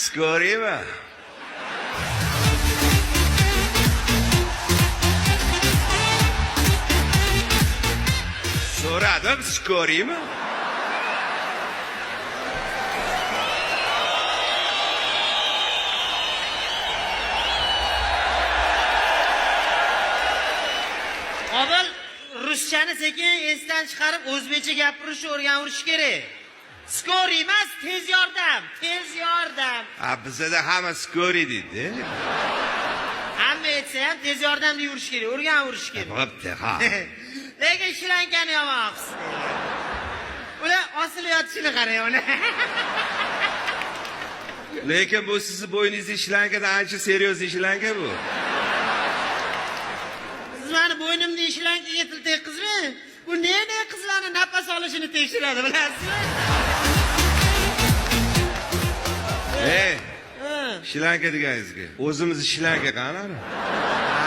Skoriymi? So'radim, skoriymi? Avval ruschani sekin esdan chiqarib o'zbekcha gapirishni o'rganish kerak. Skor emas, tez yordam, tez yordam. Bizda hamma skori deydi. Hamma aytsa ham tez yordamni yurish kerak, o'rganib kerak. Bo'pti, ha. Lekin ishlankani yomon qilsin. Ular osilayotishini qarang uni. Lekin bu sizni bo'yningizda ishlangan ancha seryoz ishlangan bu. Siz meni bo'ynimda ishlankiga til tekkizmi? Bu ne qizlarning nafas olishini tekshiradi, bilasizmi? Shlanka degangizga. O'zimiz shlanka qani?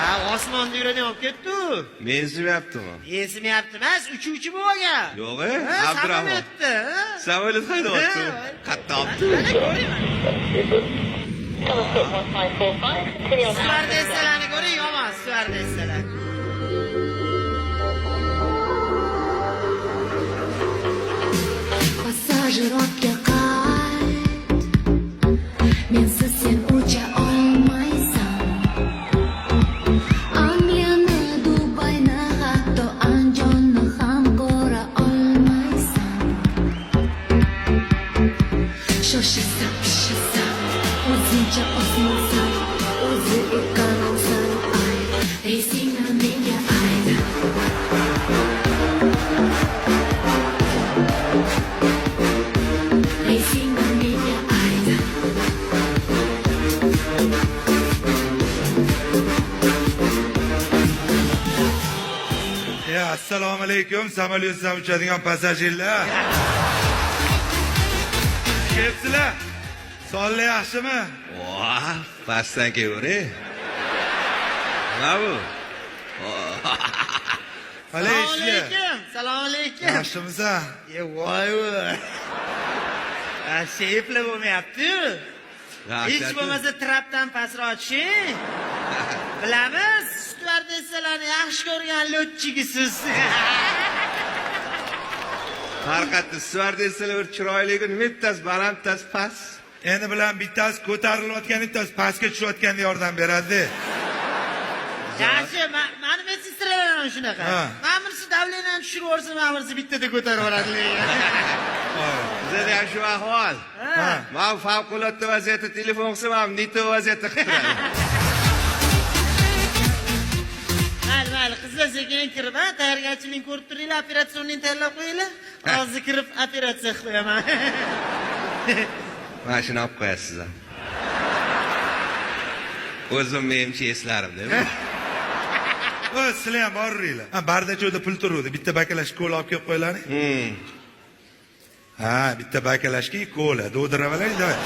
Ha, osmonda yuradigan olib ketdi. Mensimayaptimi? Esimyapti emas, uchuvchi bo'lgan. Yo'q, Abdurahmon. Samolyot haydayapti. Qatta olibdi. Stewardessalarni ko'ring, yomon stewardessalar. Pasajerotga qayt, mensiz sen ucha olmaysan. Angliyani, Dubayni, hatto Anjonni ham ko'ra olmaysan. Shoshasan, pishasan, o'zingcha osmonsan, o'zi ekonomsan, ay, reysingni menga ayt. Assalomu alaykum, samolyotdan uchadigan passajirlar. Kelibsizlar? Sonlar yaxshimi? Voh, pastdan kelavering. Nima bu? Assalomu alaykum. Assalomu alaykum. Yaxshimisan? Voy. Sheflar bo'lmayapti-yu. Hech bo'lmasa trapdan pastroq tushing. Bilamiz, stewardessalarni yaxshi ko'rgan lotchigisiz. Farqatda stewardessalar bir chiroyligu, nima bittasi baland, bittasi past. Endi bilan bittasi ko'tarilayotgan, bittasi pastga tushayotganda yordam beradi. Yaxshi, meni medsestralar shunaqa. Men birisi davleniyani tushirib yuborsa, men birisi bittada ko'tarib yuboradi. Bizda ham shu ahvol. Men favqulodda vaziyatda telefon qilsam ham neto vaziyatda qiladi. Mayli, qizlar sekin kirib, tayyorgarchilikni ko'rib turinglar, operatsiyonni tayyorlab qo'yinglar. Hozir kirib operatsiya qilib qo'yaman. Mana shuni olib qo'yasiz. O'zim menimcha eslarim-da. Sizlar ham boringlar. Bardacho'da pul turuvdi. Bitta bakalash ko'l olib kelib qo'ylaring. Ha, bitta bakalashga ko'la, do'diravalang, davay.